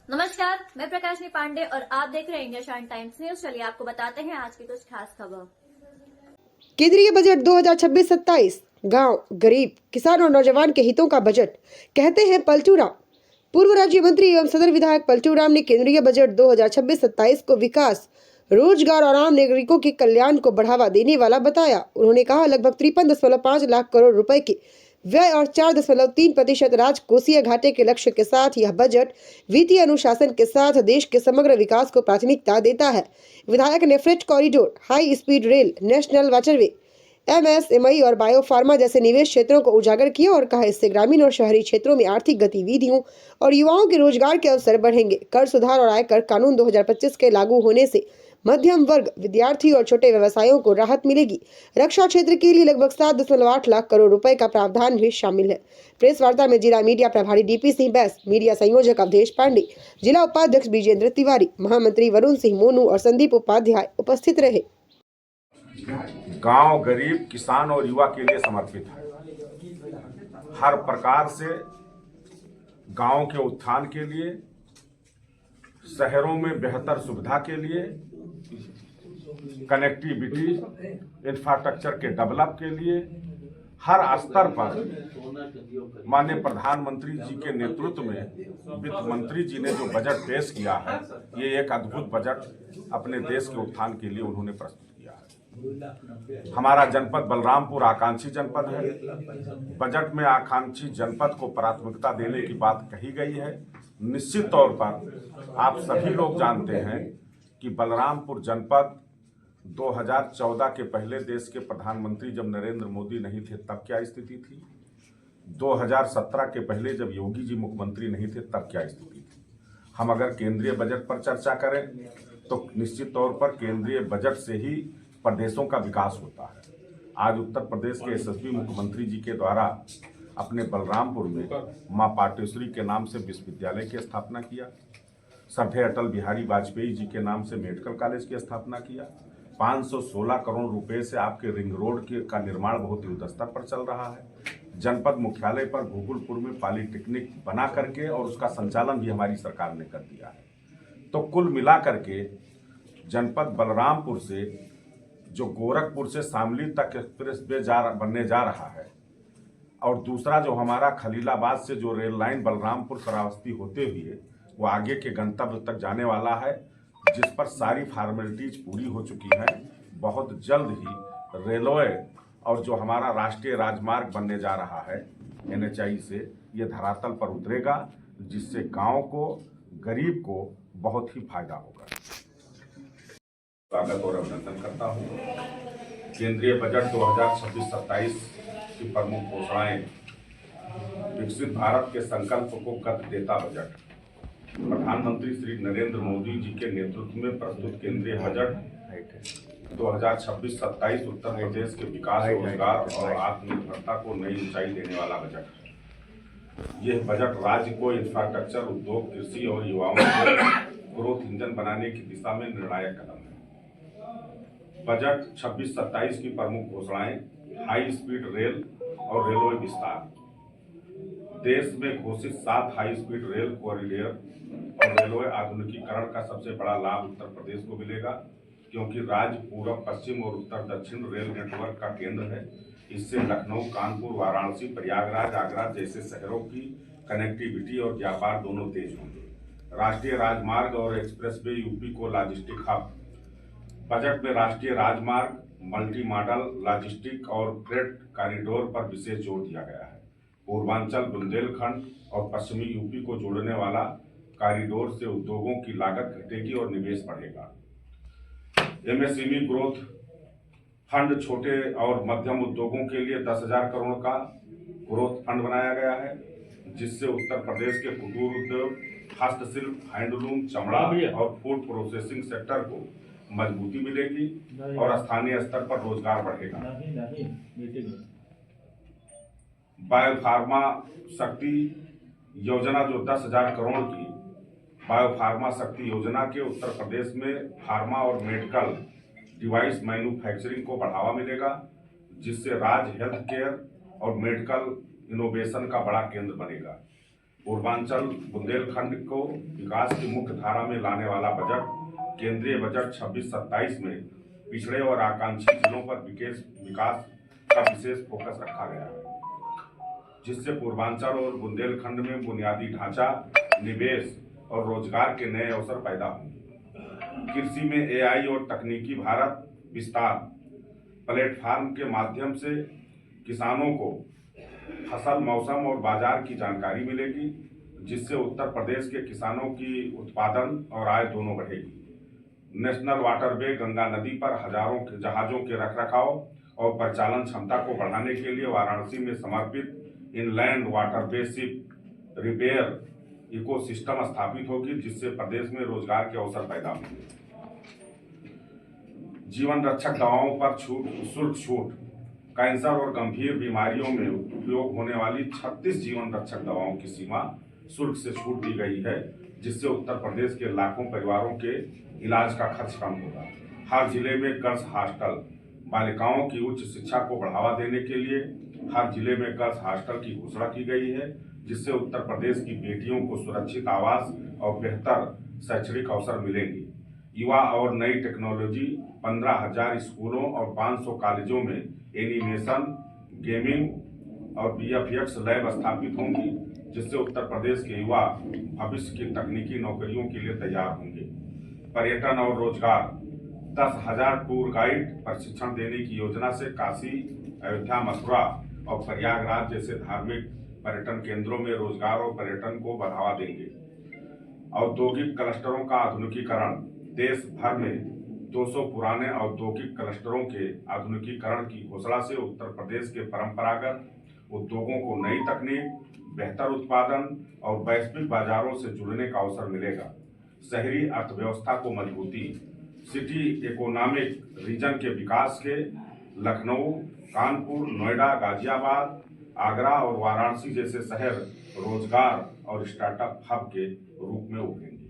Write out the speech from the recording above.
नमस्कार, मैं प्रकाशनी पांडे और आप देख रहे हैं इंडिया शाइन टाइम्स न्यूज। चलिए आपको बताते हैं आज की कुछ खास खबर। केंद्रीय बजट 2026-27 गांव, गरीब, किसान और नौजवान के हितों का बजट, कहते हैं पलटू राम। पूर्व राज्य मंत्री एवं सदर विधायक पलटू राम ने केंद्रीय बजट 2026-27 को विकास, रोजगार और आम नागरिकों के कल्याण को बढ़ावा देने वाला बताया। उन्होंने कहा, लगभग 53.5 लाख करोड़ रुपए के व्यय और 4.3% राजकोषीय घाटे के लक्ष्य के साथ यह बजट वित्तीय अनुशासन के साथ देश के समग्र विकास को प्राथमिकता देता है। विधायक ने freight corridor, high speed rail, national waterway, MSME और बायोफार्मा जैसे निवेश क्षेत्रों को उजागर किया और कहा, इससे ग्रामीण और शहरी क्षेत्रों में आर्थिक गतिविधियों और युवाओं के रोजगार के अवसर बढ़ेंगे। कर सुधार और आयकर कानून 2025 के लागू होने से मध्यम वर्ग, विद्यार्थी और छोटे व्यवसायों को राहत मिलेगी। रक्षा क्षेत्र के लिए लगभग 7.8 लाख करोड़ रुपए का प्रावधान भी शामिल है। प्रेस वार्ता में जिला मीडिया प्रभारी डीपी सिंह बैस, मीडिया संयोजक अवधेश पांडे, जिला उपाध्यक्ष विजेंद्र तिवारी, महामंत्री वरुण सिंह मोनू और संदीप उपाध्याय उपस्थित रहे। गांव, गरीब, किसान और युवा के लिए समर्पित है। हर प्रकार से गांव के उत्थान के लिए, शहरों में बेहतर सुविधा के लिए, कनेक्टिविटी, इंफ्रास्ट्रक्चर के डेवलप के लिए हर स्तर पर माननीय प्रधानमंत्री जी के नेतृत्व में वित्त मंत्री जी ने जो बजट पेश किया है, ये एक अद्भुत बजट अपने देश के उत्थान के लिए उन्होंने प्रस्तुत किया है। हमारा जनपद बलरामपुर आकांक्षी जनपद है। बजट में आकांक्षी जनपद को प्राथमिकता देने की बात कही गई है। निश्चित तौर पर आप सभी लोग जानते हैं कि बलरामपुर जनपद 2014 के पहले देश के प्रधानमंत्री जब नरेंद्र मोदी नहीं थे तब क्या स्थिति थी, 2017 के पहले जब योगी जी मुख्यमंत्री नहीं थे तब क्या स्थिति थी। हम अगर केंद्रीय बजट पर चर्चा करें तो निश्चित तौर पर केंद्रीय बजट से ही प्रदेशों का विकास होता है। आज उत्तर प्रदेश के यशस्वी मुख्यमंत्री जी के द्वारा अपने बलरामपुर में मां पाटेश्वरी के नाम से विश्वविद्यालय की स्थापना किया, श्रद्धेय अटल बिहारी वाजपेयी जी के नाम से मेडिकल कॉलेज की स्थापना किया, 516 करोड़ रुपए से आपके रिंग रोड का निर्माण बहुत युद्ध स्तर पर चल रहा है। जनपद मुख्यालय पर गोकुलपुर में पॉलिटेक्निक बना करके और उसका संचालन भी हमारी सरकार ने कर दिया है। तो कुल मिलाकर के जनपद बलरामपुर से जो गोरखपुर से शामली तक एक्सप्रेस वे बनने जा रहा है और दूसरा जो हमारा खलीलाबाद से जो रेल लाइन बलरामपुर श्रावस्ती होते हुए वो आगे के गंतव्य तक जाने वाला है, जिस पर सारी फॉर्मेलिटीज पूरी हो चुकी हैं। बहुत जल्द ही रेलवे और जो हमारा राष्ट्रीय राजमार्ग बनने जा रहा है NHI से, ये धरातल पर उतरेगा, जिससे गांव को, गरीब को बहुत ही फायदा होगा। स्वागत और अभिनंदन करता हूँ। केंद्रीय बजट 2026-27 की प्रमुख घोषणाएं, विकसित भारत के संकल्प को गति देता बजट। प्रधानमंत्री श्री नरेंद्र मोदी जी के नेतृत्व में प्रस्तुत केंद्रीय बजट 2026-27 उत्तर प्रदेश के विकास, रोजगार और आत्मनिर्भरता को नई ऊंचाई देने वाला बजट है। यह बजट राज्य को इंफ्रास्ट्रक्चर, उद्योग, कृषि और युवाओं को ग्रोथ इंजन बनाने की दिशा में निर्णायक कदम है। बजट 26-27 की प्रमुख घोषणाएं, हाई स्पीड रेल और रेलवे विस्तार। देश में घोषित 7 हाई स्पीड रेल कॉरिडोर और रेलवे आधुनिकीकरण का सबसे बड़ा लाभ उत्तर प्रदेश को मिलेगा, क्योंकि राज्य पूर्व, पश्चिम और उत्तर दक्षिण रेल नेटवर्क का केंद्र है। इससे लखनऊ, कानपुर, वाराणसी, प्रयागराज, आगरा जैसे शहरों की कनेक्टिविटी और व्यापार दोनों तेज होंगे। राष्ट्रीय राजमार्ग और एक्सप्रेसवे यूपी को लॉजिस्टिक हब। बजट में राष्ट्रीय राजमार्ग, मल्टी मॉडल लॉजिस्टिक और फ्रेट कॉरिडोर पर विशेष जोर दिया गया है। पूर्वांचल, बुंदेलखंड और पश्चिमी यूपी को जोड़ने वाला कॉरिडोर से उद्योगों की लागत घटेगी और निवेश बढ़ेगा। MSME ग्रोथ फंड, छोटे और मध्यम उद्योगों के लिए 10,000 करोड़ का ग्रोथ फंड बनाया गया है, जिससे उत्तर प्रदेश के कुटीर उद्योग, हस्तशिल्प, हैंडलूम, चमड़ा और फूड प्रोसेसिंग सेक्टर को मजबूती मिलेगी और स्थानीय स्तर पर रोजगार बढ़ेगा। बायोफार्मा शक्ति योजना, जो 10,000 करोड़ की बायोफार्मा शक्ति योजना के उत्तर प्रदेश में फार्मा और मेडिकल डिवाइस मैन्युफैक्चरिंग को बढ़ावा मिलेगा, जिससे राज्य हेल्थ केयर और मेडिकल इनोवेशन का बड़ा केंद्र बनेगा। पूर्वांचल बुंदेलखंड को विकास की मुख्य धारा में लाने वाला बजट केंद्रीय बजट 26-27 में पिछड़े और आकांक्षी जिलों पर विकास का विशेष फोकस रखा गया है, जिससे पूर्वांचल और बुंदेलखंड में बुनियादी ढांचा, निवेश और रोजगार के नए अवसर पैदा होंगे। कृषि में AI और तकनीकी भारत विस्तार प्लेटफॉर्म के माध्यम से किसानों को फसल, मौसम और बाजार की जानकारी मिलेगी, जिससे उत्तर प्रदेश के किसानों की उत्पादन और आय दोनों बढ़ेगी। नेशनल वाटरवे गंगा नदी पर हजारों के जहाजों के रखरखाव और परिचालन क्षमता को बढ़ाने के लिए वाराणसी में समर्पित inland waterway ship repair ecosystem स्थापित होगी, जिससे प्रदेश में रोजगार के अवसर पैदा होंगे। जीवन रक्षक दवाओं पर शुल्क छूट, कैंसर और गंभीर बीमारियों में उपयोग होने वाली 36 जीवन रक्षक दवाओं की सीमा शुल्क से छूट दी गई है, जिससे उत्तर प्रदेश के लाखों परिवारों के इलाज का खर्च कम होगा। हर जिले में गर्ल्स हॉस्टल, बालिकाओं की उच्च शिक्षा को बढ़ावा देने के लिए हर जिले में गर्ल्स हॉस्टल की घोषणा की गई है, जिससे उत्तर प्रदेश की बेटियों को सुरक्षित आवास और बेहतर शैक्षणिक अवसर मिलेंगे। युवा और नई टेक्नोलॉजी 15,000 स्कूलों और 500 कॉलेजों में एनिमेशन, गेमिंग और VFX लैब स्थापित होंगी, जिससे उत्तर प्रदेश के युवा भविष्य की तकनीकी नौकरियों के लिए तैयार होंगे। पर्यटन और रोजगार 10,000 टूर गाइड प्रशिक्षण देने की योजना से काशी, अयोध्या, मथुरा और प्रयागराज जैसे धार्मिक पर्यटन केंद्रों में रोजगार और पर्यटन को बढ़ावा देंगे। औद्योगिक क्लस्टरों का आधुनिकीकरण, देश भर में 200 पुराने औद्योगिक क्लस्टरों के आधुनिकीकरण की घोषणा से उत्तर प्रदेश के परंपरागत उद्योगों को नई तकनीक, बेहतर उत्पादन और वैश्विक बाजारों से जुड़ने का अवसर मिलेगा। शहरी अर्थव्यवस्था को मजबूती, सिटी इकोनॉमिक रीजन के विकास के लखनऊ, कानपुर, नोएडा, गाजियाबाद, आगरा और वाराणसी जैसे शहर रोजगार और स्टार्टअप हब के रूप में उभरेंगे।